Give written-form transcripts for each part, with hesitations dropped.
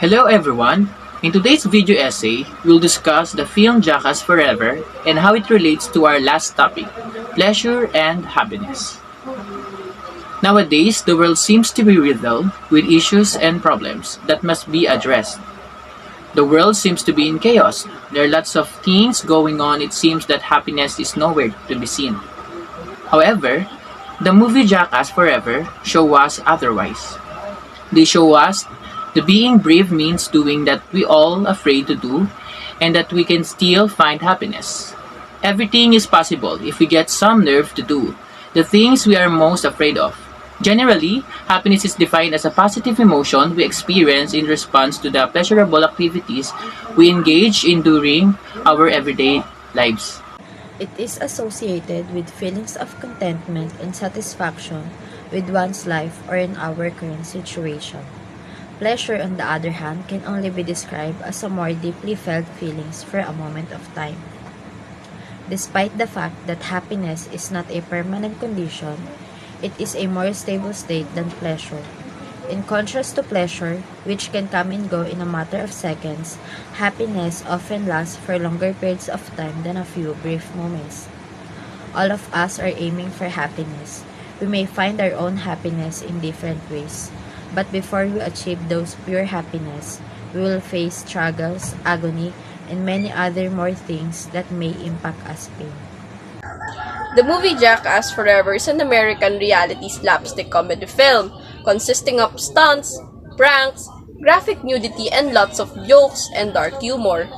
Hello everyone! In today's video essay, we'll discuss the film Jackass Forever and how it relates to our last topic, pleasure and happiness. Nowadays, the world seems to be riddled with issues and problems that must be addressed. The world seems to be in chaos. There are lots of things going on. It seems that happiness is nowhere to be seen. However, the movie Jackass Forever show us otherwise. They show us the being brave means doing that we all afraid to do and that we can still find happiness. Everything is possible if we get some nerve to do the things we are most afraid of. Generally, happiness is defined as a positive emotion we experience in response to the pleasurable activities we engage in during our everyday lives. It is associated with feelings of contentment and satisfaction with one's life or in our current situation. Pleasure, on the other hand, can only be described as a more deeply felt feelings for a moment of time. Despite the fact that happiness is not a permanent condition, it is a more stable state than pleasure. In contrast to pleasure, which can come and go in a matter of seconds, happiness often lasts for longer periods of time than a few brief moments. All of us are aiming for happiness. We may find our own happiness in different ways. But before we achieve those pure happiness, we will face struggles, agony, and many other more things that may impact us pain. The movie Jackass Forever is an American reality slapstick comedy film consisting of stunts, pranks, graphic nudity, and lots of jokes and dark humor.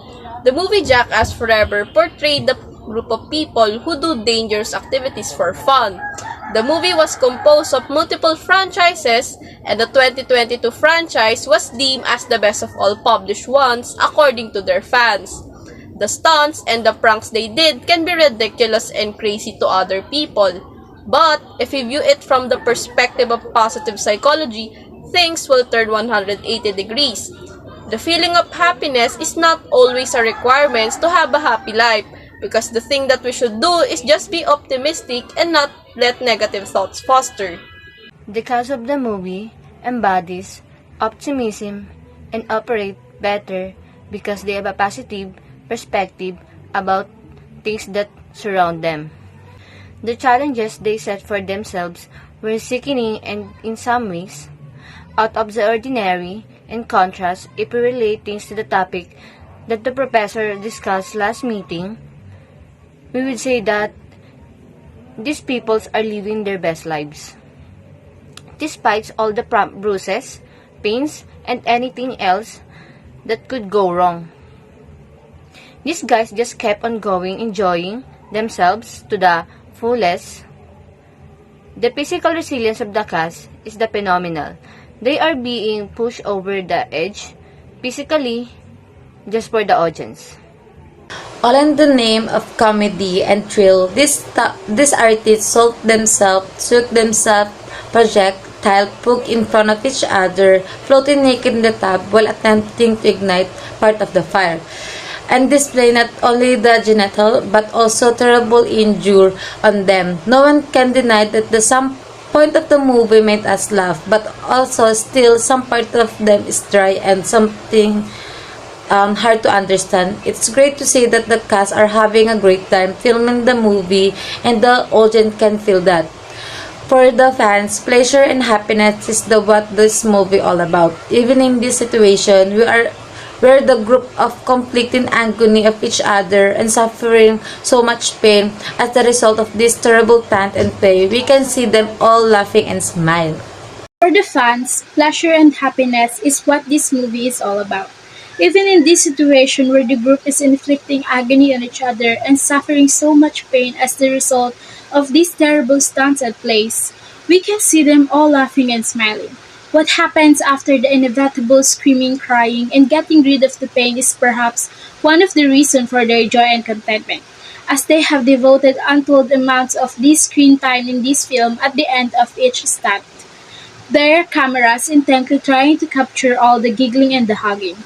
The movie Jackass Forever portrayed the group of people who do dangerous activities for fun. The movie was composed of multiple franchises, and the 2022 franchise was deemed as the best of all published ones according to their fans. The stunts and the pranks they did can be ridiculous and crazy to other people. But if you view it from the perspective of positive psychology, things will turn 180 degrees. The feeling of happiness is not always a requirement to have a happy life, because the thing that we should do is just be optimistic and not let negative thoughts foster. The cast of the movie embodies optimism and operate better because they have a positive perspective about things that surround them. The challenges they set for themselves were sickening and, in some ways, out of the ordinary. In contrast, if we relate things to the topic that the professor discussed last meeting, we would say that these peoples are living their best lives. Despite all the bruises, pains, and anything else that could go wrong. These guys just kept on going, enjoying themselves to the fullest. The physical resilience of the cast is the phenomenal. They are being pushed over the edge, physically, just for the audience. All in the name of comedy and thrill, these artists took themselves, projectile poke in front of each other, floating naked in the tub while attempting to ignite part of the fire, and display not only the genital but also terrible injury on them. No one can deny that the some point of the movie made us laugh, but also still some part of them is dry and something hard to understand. It's great to see that the cast are having a great time filming the movie and the audience can feel that. For the fans, pleasure and happiness is what this movie all about. Even in this situation, we're the group of conflicting agony of each other and suffering so much pain as the result of this terrible pant and play. We can see them all laughing and smile. For the fans, pleasure and happiness is what this movie is all about. Even in this situation where the group is inflicting agony on each other and suffering so much pain as the result of these terrible stunts and plays, we can see them all laughing and smiling. What happens after the inevitable screaming, crying, and getting rid of the pain is perhaps one of the reasons for their joy and contentment, as they have devoted untold amounts of this screen time in this film at the end of each stunt. Their cameras intently trying to capture all the giggling and the hugging.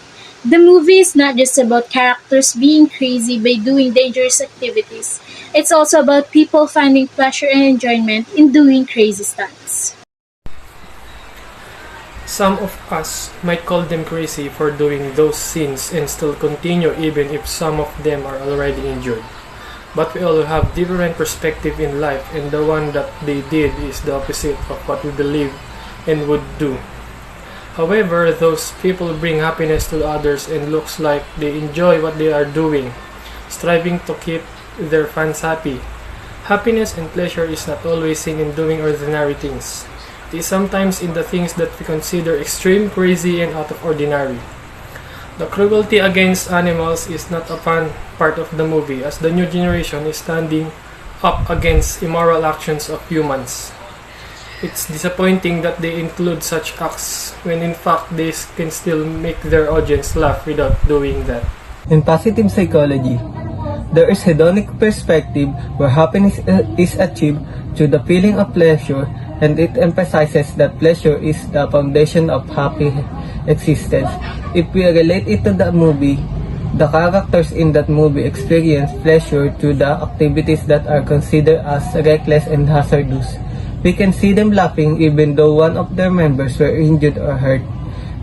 The movie is not just about characters being crazy by doing dangerous activities. It's also about people finding pleasure and enjoyment in doing crazy stunts. Some of us might call them crazy for doing those sins and still continue even if some of them are already injured. But we all have different perspective in life, and the one that they did is the opposite of what we believe and would do. However, those people bring happiness to others and looks like they enjoy what they are doing, striving to keep their fans happy. Happiness and pleasure is not always seen in doing ordinary things. It is sometimes in the things that we consider extreme, crazy, and out of ordinary. The cruelty against animals is not a fun part of the movie, as the new generation is standing up against immoral actions of humans. It's disappointing that they include such acts when in fact they can still make their audience laugh without doing that. In positive psychology, there is hedonic perspective where happiness is achieved through the feeling of pleasure, and it emphasizes that pleasure is the foundation of happy existence. If we relate it to the movie, the characters in that movie experience pleasure through the activities that are considered as reckless and hazardous. We can see them laughing even though one of their members were injured or hurt,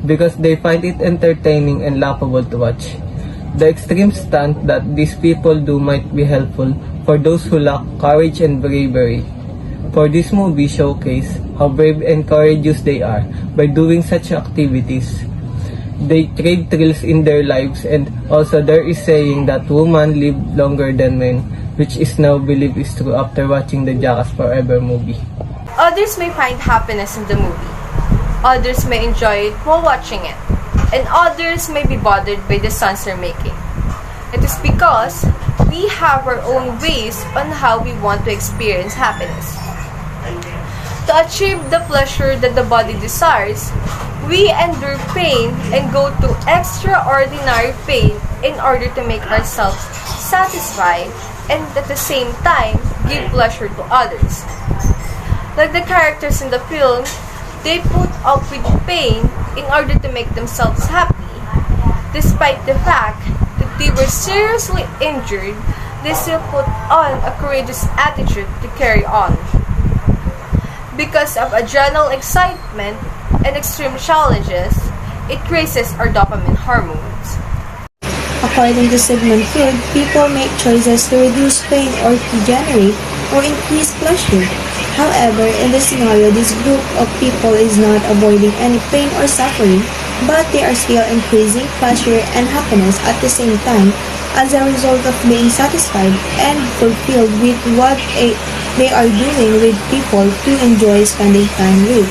because they find it entertaining and laughable to watch. The extreme stunt that these people do might be helpful for those who lack courage and bravery. For this movie showcase how brave and courageous they are by doing such activities. They crave thrills in their lives, and also there is saying that women live longer than men, which is now believed is true after watching the Jackass Forever movie. Others may find happiness in the movie. Others may enjoy it while watching it. And others may be bothered by the stunts they're making. It is because we have our own ways on how we want to experience happiness. To achieve the pleasure that the body desires, we endure pain and go to extraordinary pain in order to make ourselves satisfied and at the same time give pleasure to others. Like the characters in the film, they put up with pain in order to make themselves happy. Despite the fact that they were seriously injured, they still put on a courageous attitude to carry on. Because of adrenal excitement and extreme challenges, it raises our dopamine hormones. According to Sigmund Freud, people make choices to reduce pain or to generate or increase pleasure. However, in this scenario, this group of people is not avoiding any pain or suffering, but they are still increasing pleasure and happiness at the same time as a result of being satisfied and fulfilled with what they are doing with people to enjoy spending time with.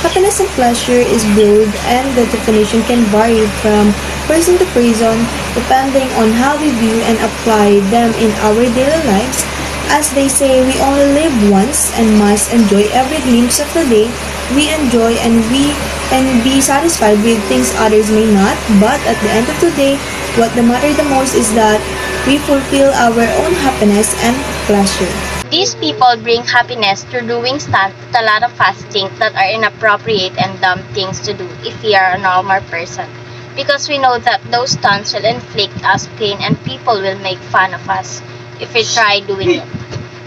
Happiness and pleasure is broad, and the definition can vary from person to person depending on how we view and apply them in our daily lives. As they say, we only live once and must enjoy every glimpse of the day we enjoy, and we can be satisfied with things others may not, but at the end of the day, what matters the most is that we fulfill our own happiness and pleasure. These people bring happiness through doing stunts that a lot of us think that are inappropriate and dumb things to do if we are a normal person. Because we know that those stunts will inflict us pain and people will make fun of us if we try doing it.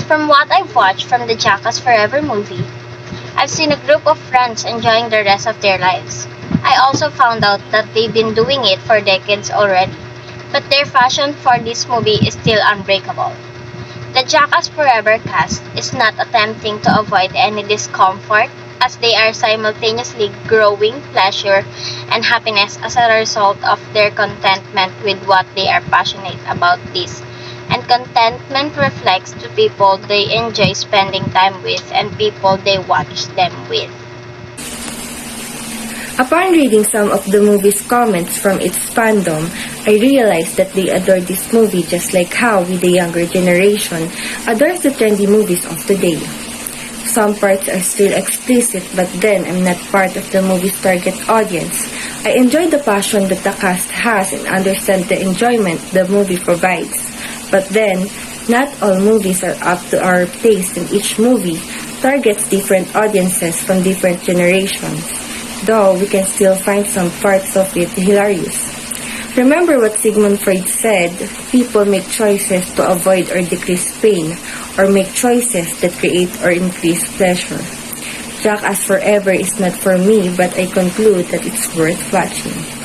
From what I've watched from the Jackass Forever movie, I've seen a group of friends enjoying the rest of their lives. I also found out that they've been doing it for decades already, but their passion for this movie is still unbreakable. The Jackass Forever cast is not attempting to avoid any discomfort, as they are simultaneously growing pleasure and happiness as a result of their contentment with what they are passionate about this. And contentment reflects to people they enjoy spending time with and people they watch them with. Upon reading some of the movie's comments from its fandom, I realized that they adore this movie just like how we, the younger generation, adores the trendy movies of today. Some parts are still explicit, but then I'm not part of the movie's target audience. I enjoy the passion that the cast has and understand the enjoyment the movie provides. But then, not all movies are up to our taste, and each movie targets different audiences from different generations. Though we can still find some parts of it hilarious. Remember what Sigmund Freud said, people make choices to avoid or decrease pain, or make choices that create or increase pleasure. Jackass Forever is not for me, but I conclude that it's worth watching.